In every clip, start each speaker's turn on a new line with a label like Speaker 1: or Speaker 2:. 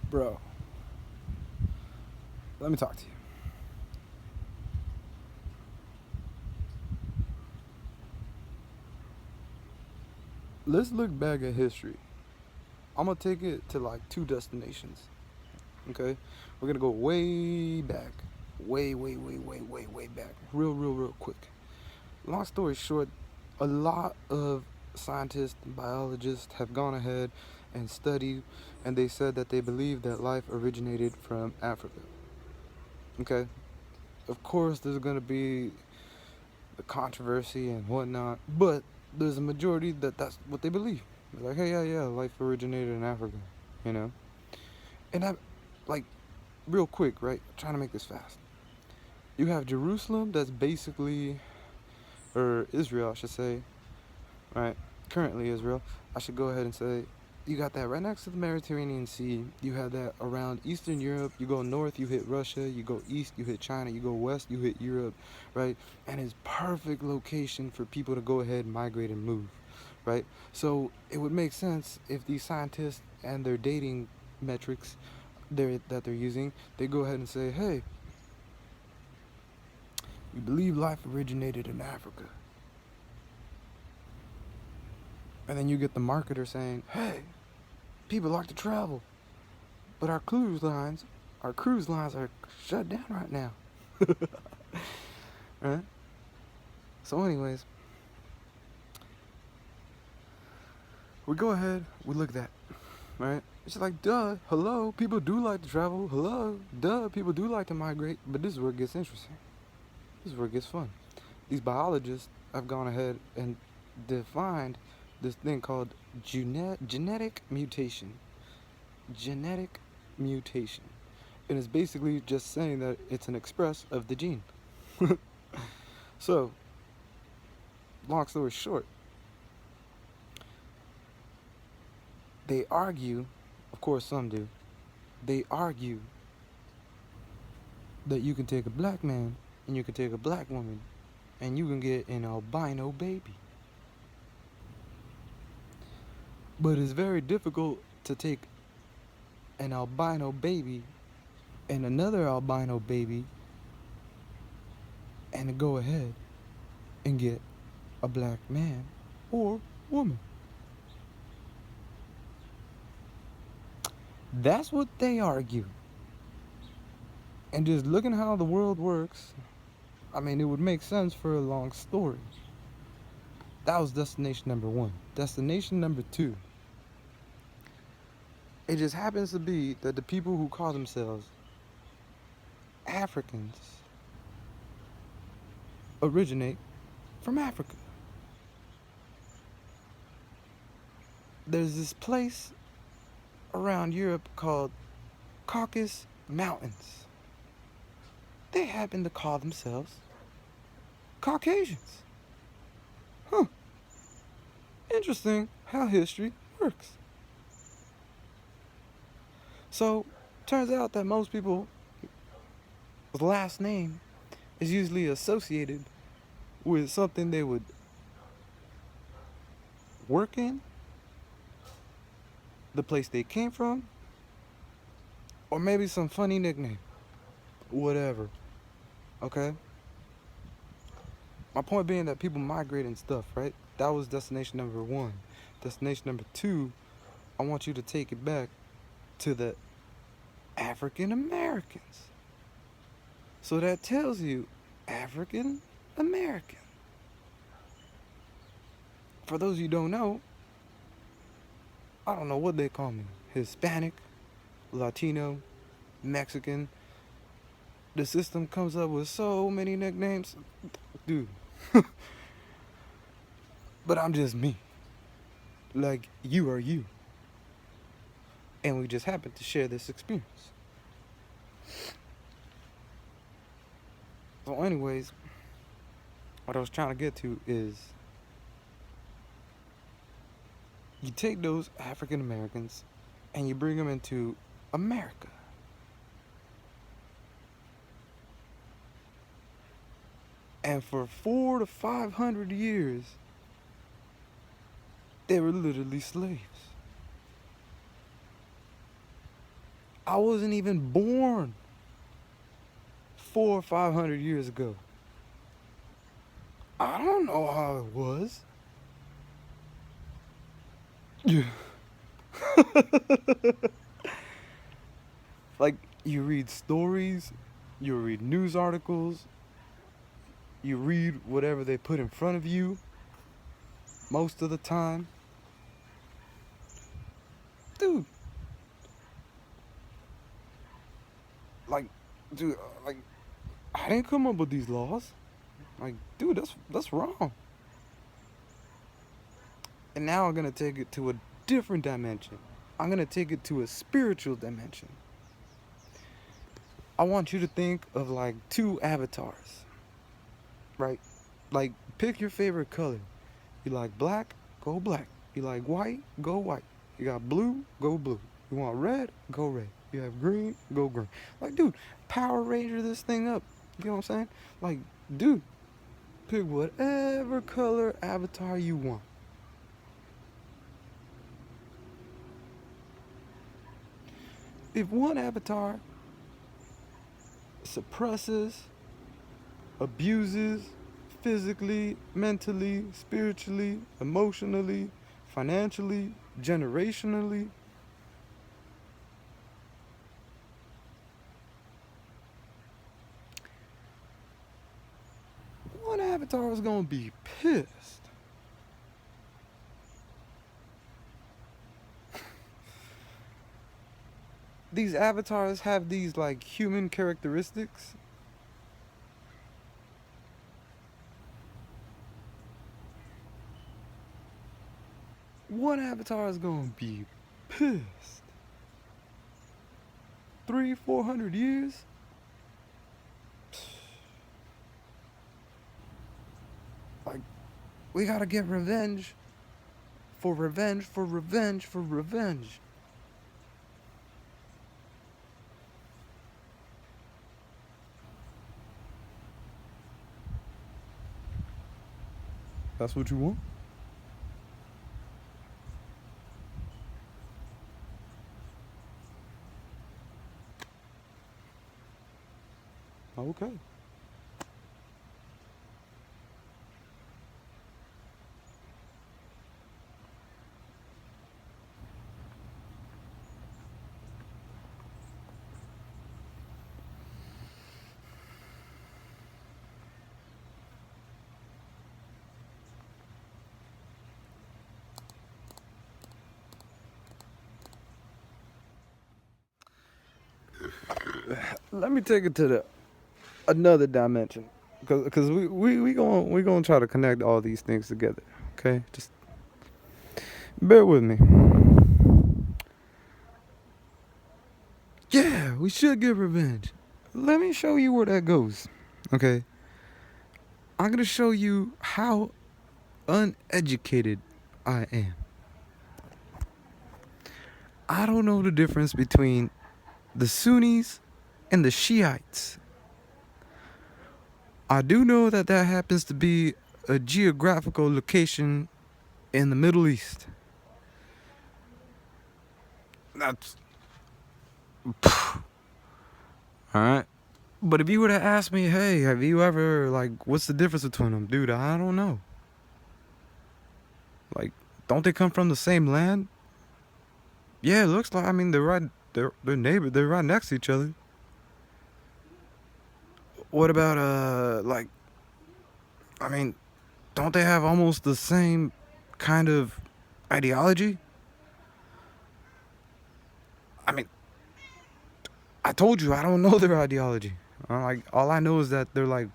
Speaker 1: Bro, let me talk to you. Let's look back at history. I'm gonna take it to like two destinations. Okay? We're gonna go way back. Way back. Real quick. Long story short, a lot of scientists and biologists have gone ahead and studied, and they said that they believe that life originated from Africa. Okay? Of course, there's gonna be the controversy and whatnot, but there's a majority that's what they believe. They're like, hey, yeah, life originated in Africa, you know? And that, like, real quick, right? I'm trying to make this fast. You have Jerusalem, that's basically, or Israel, I should say, right? Currently Israel. I should go ahead and say, you got that right next to the Mediterranean Sea. You have that around Eastern Europe. You go north, you hit Russia. You go east, you hit China. You go west, you hit Europe, right? And it's perfect location for people to go ahead and migrate and move, right? So it would make sense if these scientists and their dating metrics that they're using, they go ahead and say, hey, we believe life originated in Africa. And then you get the marketer saying, hey, people like to travel, but our cruise lines are shut down right now. Right? So anyways, we go ahead, we look at that, right? It's just like, duh, hello, people do like to travel, hello, duh, people do like to migrate, but this is where it gets interesting. This is where it gets fun. These biologists have gone ahead and defined this thing called genetic mutation. Genetic mutation. And it's basically just saying that it's an express of the gene. So, long story short, they argue, of course some do, they argue that you can take a black man and you can take a black woman and you can get an albino baby. But it's very difficult to take an albino baby and another albino baby and to go ahead and get a black man or woman. That's what they argue. And just looking how the world works, I mean, it would make sense for a long story. That was destination number one. Destination number two. It just happens to be that the people who call themselves Africans originate from Africa. There's this place around Europe called Caucasus Mountains. They happen to call themselves Caucasians. Huh. Interesting how history works. So, turns out that most people's last name is usually associated with something they would work in, the place they came from, or maybe some funny nickname. Whatever. Okay? My point being that people migrate and stuff, right? That was destination number one. Destination number two, I want you to take it back to the African Americans. So that tells you African American. For those of you who don't know, I don't know what they call me. Hispanic, Latino, Mexican. The system comes up with so many nicknames. Dude. But I'm just me. Like, you are you. And we just happen to share this experience. So anyways, what I was trying to get to is, you take those African Americans and you bring them into America. And for 400 to 500 years, they were literally slaves. I wasn't even born 400 or 500 years ago. I don't know how it was. Yeah. Like, you read stories, you read news articles, you read whatever they put in front of you most of the time. Dude, like, dude, like, I didn't come up with these laws. Like, dude, that's wrong. And now I'm gonna take it to a different dimension. I'm gonna take it to a spiritual dimension. I want you to think of like two avatars, right? Like, pick your favorite color. You like black, go black. You like white, go white. You got blue, go blue. You want red, go red. You have green, go green. Like, dude, Power Ranger this thing up. You know what I'm saying? Like, dude, pick whatever color avatar you want. If one avatar suppresses, abuses, physically, mentally, spiritually, emotionally, financially, generationally, one avatar is gonna be pissed. These avatars have these like human characteristics. One avatar is gonna be pissed. 300, 400 years? Like, we gotta get revenge for revenge for revenge for revenge. That's what you want? Okay. Let me take it to the another dimension, because we gonna try to connect all these things together. Okay, just bear with me. Yeah, we should get revenge. Let me show you where that goes. Okay, I'm gonna show you how uneducated I am. I don't know the difference between the Sunnis and the Shiites. I do know that that happens to be a geographical location in the Middle East. That's all right. But if you were to ask me, hey, have you ever, like, what's the difference between them? Dude, I don't know. Like, don't they come from the same land? Yeah, it looks like, I mean, they're neighbors, they're right next to each other. What about, like, I mean, don't they have almost the same kind of ideology? I mean, I told you I don't know their ideology. Like, all I know is that they're like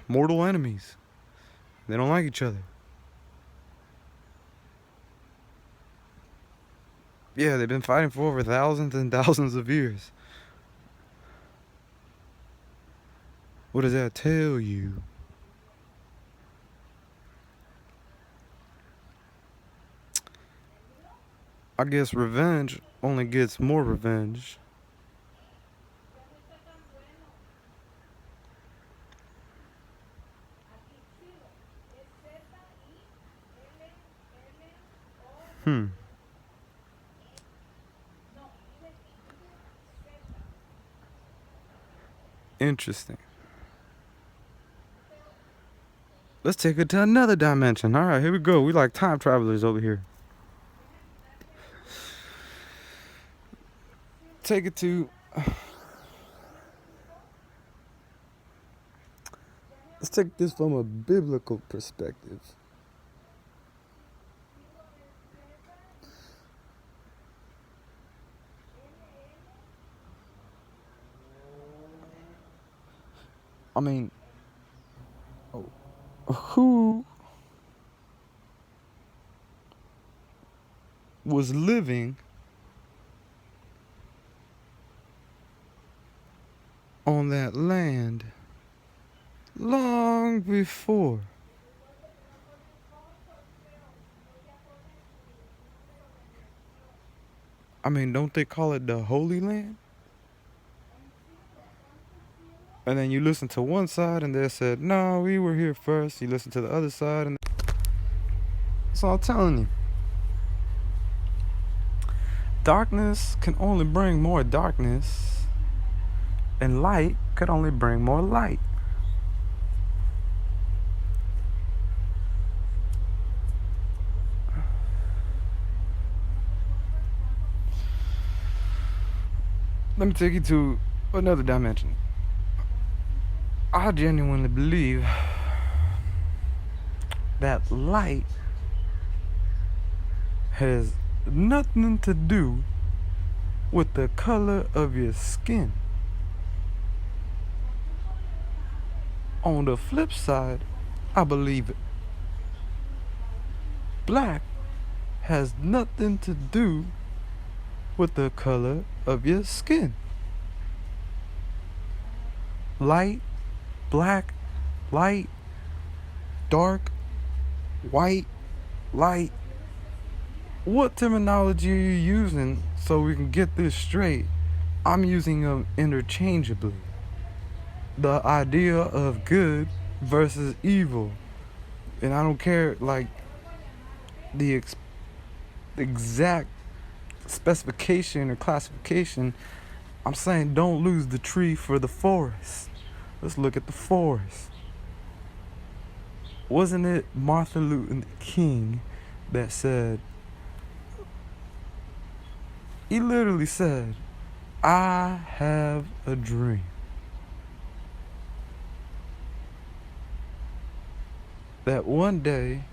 Speaker 1: mortal enemies. They don't like each other. Yeah, they've been fighting for over thousands and thousands of years. What does that tell you? I guess revenge only gets more revenge. Hmm. Interesting. Let's take it to another dimension. All right, here we go. We like time travelers over here. Take it to... Let's take this from a biblical perspective. I mean, who was living on that land long before don't they call it the Holy Land? And then you listen to one side and they said, no, we were here first. You listen to the other side and that's all I'm telling you. Darkness can only bring more darkness, and light could only bring more light. Let me take you to another dimension. I genuinely believe that light has nothing to do with the color of your skin. On the flip side, I believe it. Black has nothing to do with the color of your skin. Light, black, light, dark, white, light. What terminology are you using so we can get this straight? I'm using them interchangeably. The idea of good versus evil. And I don't care like the exact specification or classification. I'm saying don't lose the tree for the forest. Let's look at the forest. Wasn't it Martin Luther King that said, he literally said, I have a dream that one day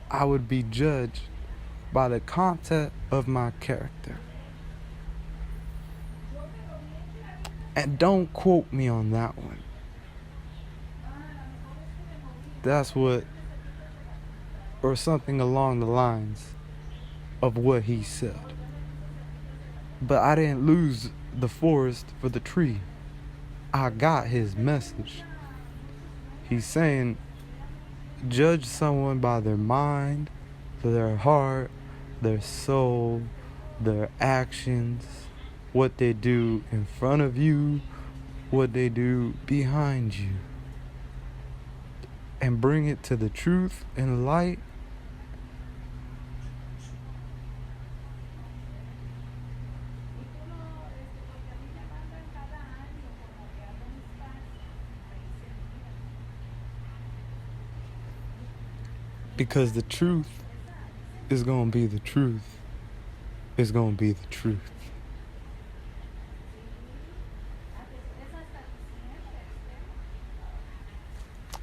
Speaker 1: I would be judged by the content of my character. And don't quote me on that one. That's what, or something along the lines of what he said. But I didn't lose the forest for the tree. I got his message. He's saying, judge someone by their mind, their heart, their soul, their actions, what they do in front of you, what they do behind you, and bring it to the truth and light. Because the truth is going to be the truth. It's going to be the truth.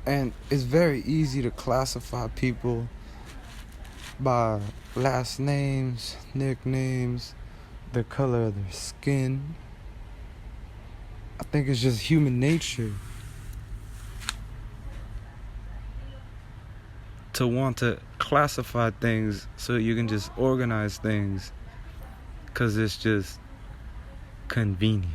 Speaker 1: And it's very easy to classify people by last names, nicknames, the color of their skin. I think it's just human nature to want to classify things so you can just organize things because it's just convenient.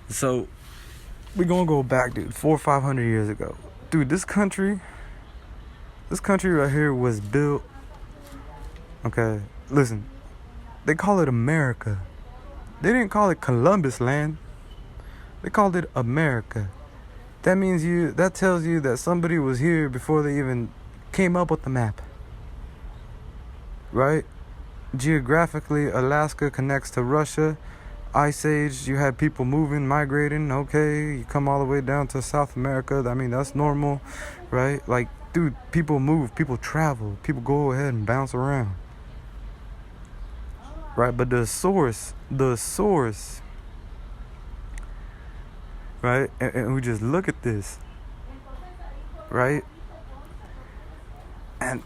Speaker 1: So we're gonna go back, dude, 400 or 500 years ago. Dude, this country right here was built, okay, listen, they call it America. They didn't call it Columbus land. They called it America. that tells you that somebody was here before they even came up with the map. Right? Geographically, Alaska connects to Russia. Ice Age, you had people moving, migrating. Okay, you come all the way down to South America. I mean, that's normal, right? Like, dude, people move, people travel, people go ahead and bounce around. Right? But the source, right? And we just look at this, right? And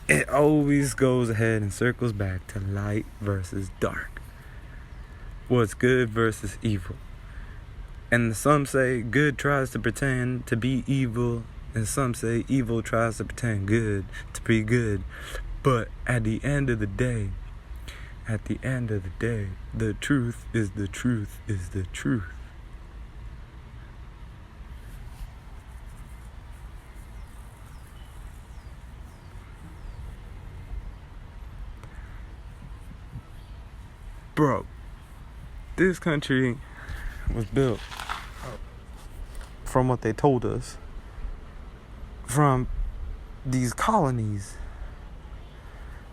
Speaker 1: it always goes ahead and circles back to light versus dark. What's good versus evil. And some say good tries to pretend to be evil, and some say evil tries to pretend good to be good. But at the end of the day, the truth is the truth is the truth. Bro, this country was built, from what they told us, from these colonies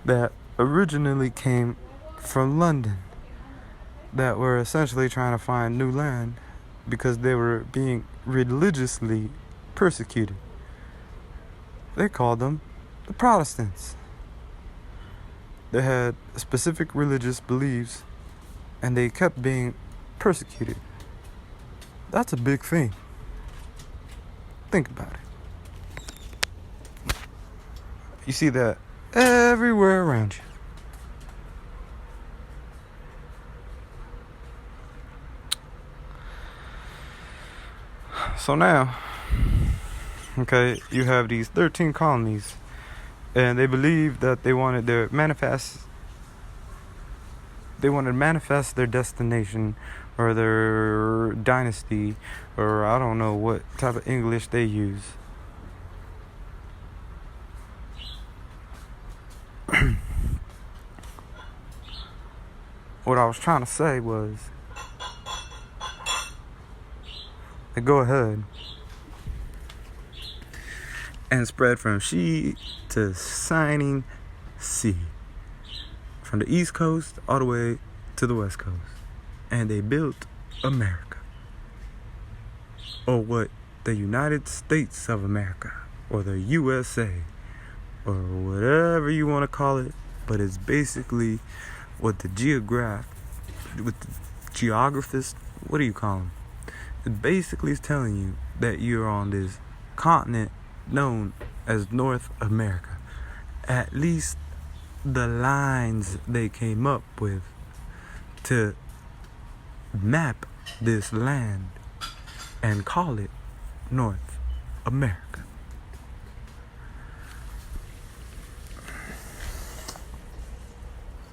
Speaker 1: that originally came from London, that were essentially trying to find new land because they were being religiously persecuted. They called them the Protestants. They had specific religious beliefs, and they kept being persecuted. That's a big thing. Think about it. You see that everywhere around you. So now, okay, you have these 13 colonies, and they believed that they wanted to manifest their destination or their dynasty, or I don't know what type of English they use. What I was trying to say was, they go ahead and spread from sea to shining sea, from the East Coast all the way to the West Coast. And they built America, or what the United States of America, or the USA, or whatever you want to call it. But it's basically what the geographers, what do you call them? It basically is telling you that you're on this continent known as North America. At least the lines they came up with to map this land and call it North America.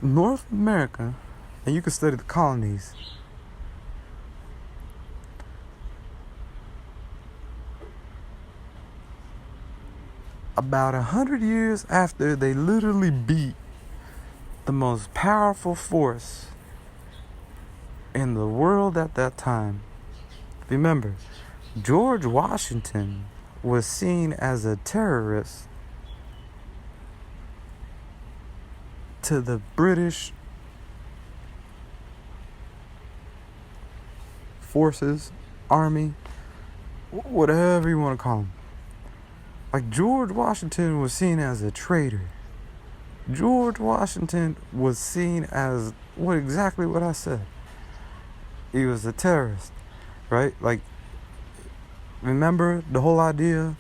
Speaker 1: North America, and you can study the colonies. About 100 years after they literally beat the most powerful force in the world at that time. Remember, George Washington was seen as a terrorist to the British forces, army, whatever you want to call them. Like, George Washington was seen as a traitor. George Washington was seen as exactly what I said. He was a terrorist, right? Like, remember the whole idea?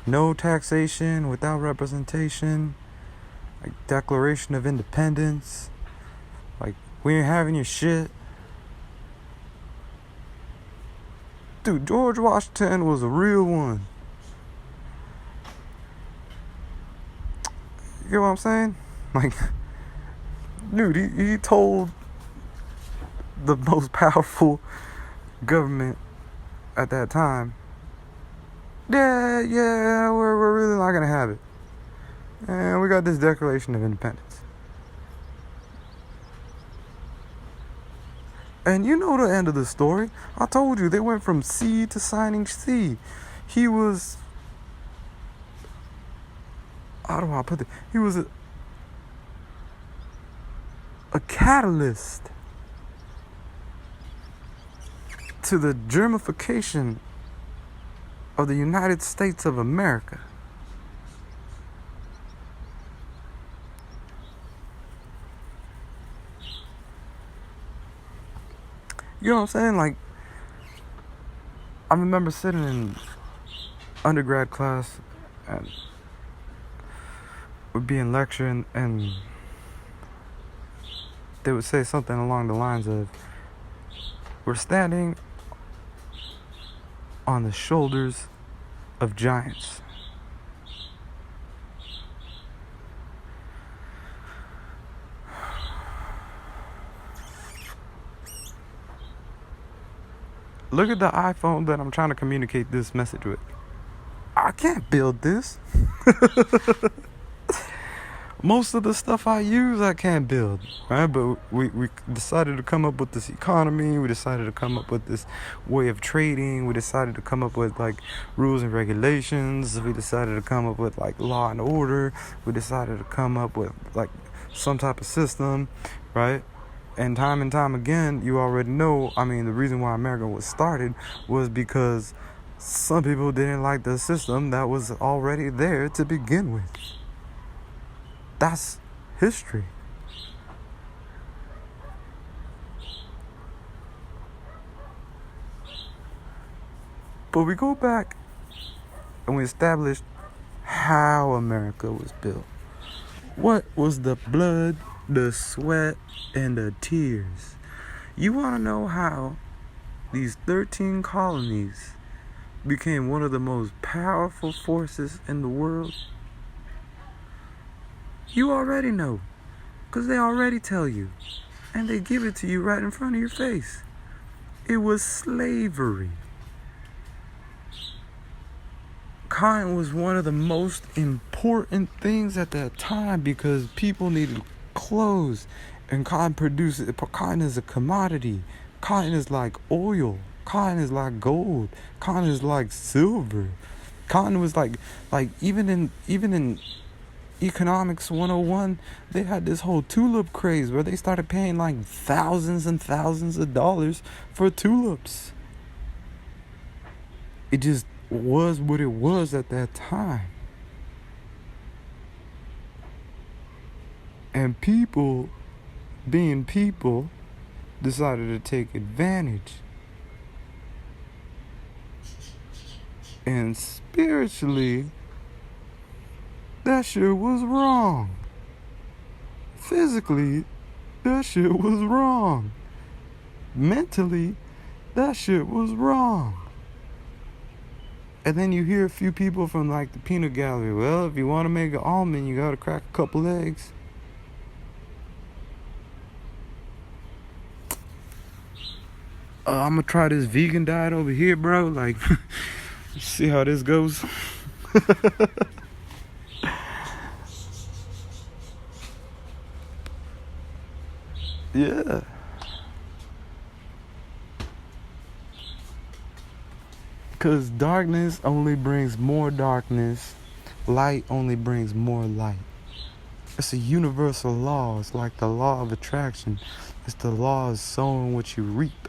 Speaker 1: No taxation without representation. Like, Declaration of Independence. Like, we ain't having your shit. Dude, George Washington was a real one. You get what I'm saying? Like, dude, he told the most powerful government at that time, yeah, we're really not gonna have it. And we got this Declaration of Independence. And you know the end of the story. I told you, they went from C to signing C. He was, how do I put it? He was a catalyst to the germification of the United States of America. You know what I'm saying? Like, I remember sitting in undergrad class and would be in lecture, and they would say something along the lines of, we're standing on the shoulders of giants. Look at the iPhone that I'm trying to communicate this message with. I can't build this. Most of the stuff I use, I can't build, right? But we decided to come up with this economy. We decided to come up with this way of trading. We decided to come up with, like, rules and regulations. We decided to come up with, like, law and order. We decided to come up with, like, some type of system, right? And time again, you already know, I mean, the reason why America was started was because some people didn't like the system that was already there to begin with. That's history. But we go back and we establish how America was built. What was the blood, the sweat, and the tears? You want to know how these 13 colonies became one of the most powerful forces in the world? You already know, because they already tell you, and they give it to you right in front of your face. It was slavery. Cotton was one of the most important things at that time because people needed clothes, and cotton is a commodity. Cotton is like oil. Cotton is like gold. Cotton is like silver. Cotton was like even in Economics 101, they had this whole tulip craze where they started paying like thousands and thousands of dollars for tulips. It just was what it was at that time. And people, being people, decided to take advantage. And spiritually, that shit was wrong. Physically, that shit was wrong. Mentally, that shit was wrong. And then you hear a few people from, like, the peanut gallery. Well, if you want to make an almond, you gotta crack a couple eggs. I'm gonna try this vegan diet over here, bro. Like, see how this goes. Yeah. Because darkness only brings more darkness. Light only brings more light. It's a universal law. It's like the law of attraction. It's the law of sowing what you reap.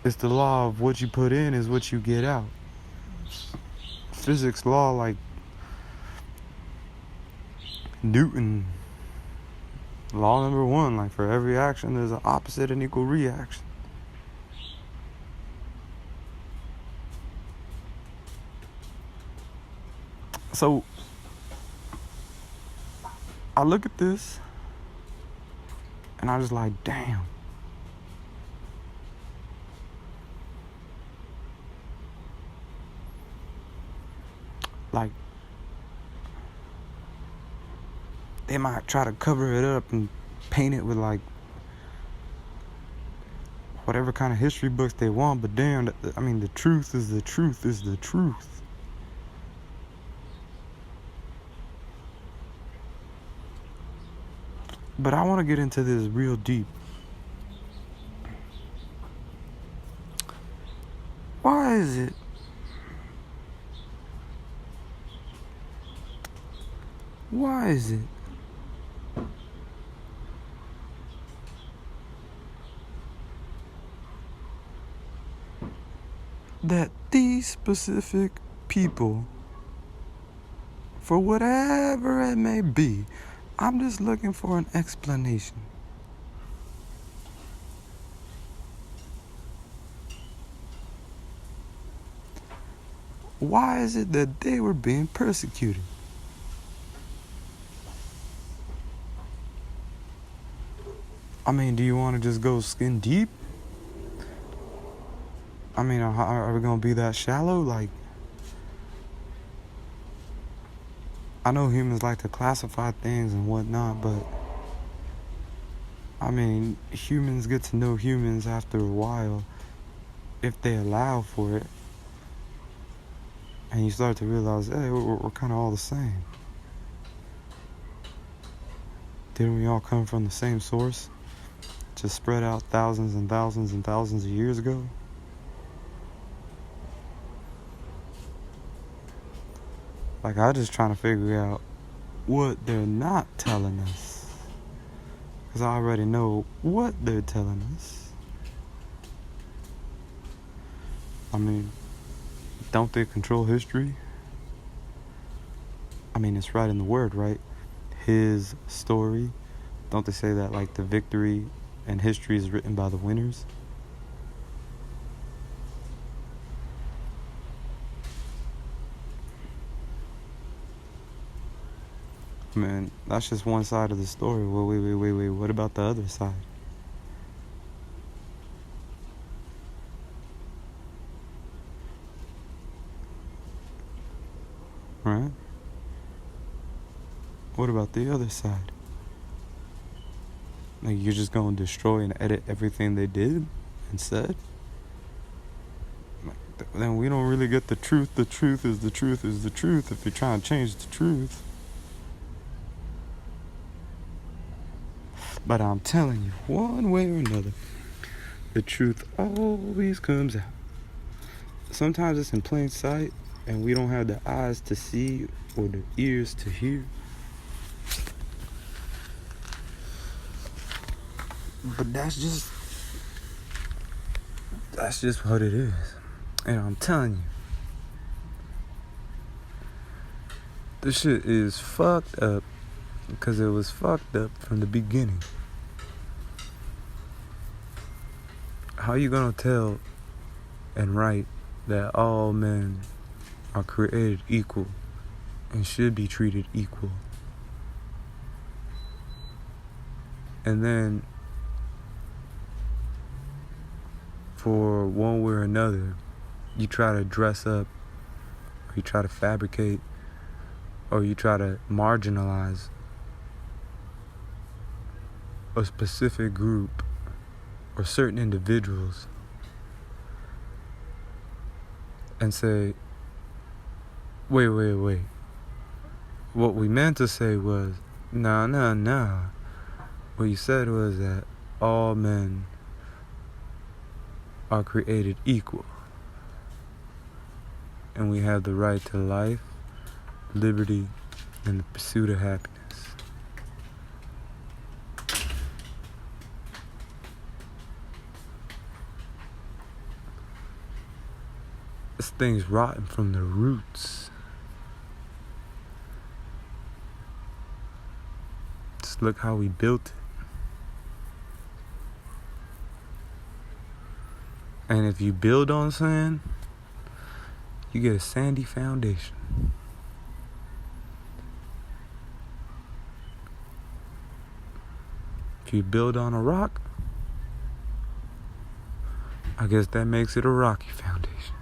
Speaker 1: It's the law of what you put in is what you get out. Physics law, like Newton. Law number 1, like for every action, there's an opposite and equal reaction. So, I look at this, and I just like, damn. Like, they might try to cover it up and paint it with, like, whatever kind of history books they want, but damn, I mean, the truth is the truth is the truth. But I want to get into this real deep. is it that these specific people, for whatever it may be, I'm just looking for an explanation. Why is it that they were being persecuted? I mean, do you want to just go skin deep? I mean, are we going to be that shallow? Like, I know humans like to classify things and whatnot, but I mean, humans get to know humans after a while if they allow for it. And you start to realize, hey, we're kind of all the same. Didn't we all come from the same source? Just spread out thousands and thousands and thousands of years ago? Like, I'm just trying to figure out what they're not telling us. Because I already know what they're telling us. I mean, don't they control history? I mean, it's right in the word, right? His story. Don't they say that, like, the victory and history is written by the winners? Man, that's just one side of the story. Well, wait. What about the other side? Right? What about the other side? Like, you're just going to destroy and edit everything they did and said? Like, then we don't really get the truth. The truth is the truth is the truth if you're trying to change the truth. But I'm telling you, one way or another, the truth always comes out. Sometimes it's in plain sight, and we don't have the eyes to see or the ears to hear. But that's just what it is. And I'm telling you, this shit is fucked up because it was fucked up from the beginning. How you gonna tell and write that all men are created equal and should be treated equal? And then for one way or another, you try to dress up, or you try to fabricate, or you try to marginalize a specific group or certain individuals and say, wait. What we meant to say was, nah. What you said was that all men are created equal. And we have the right to life, liberty, and the pursuit of happiness. This thing's rotten from the roots. Just look how we built it. And if you build on sand, you get a sandy foundation. If you build on a rock, I guess that makes it a rocky foundation.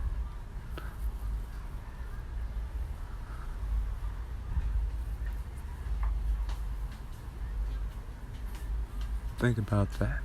Speaker 1: Think about that.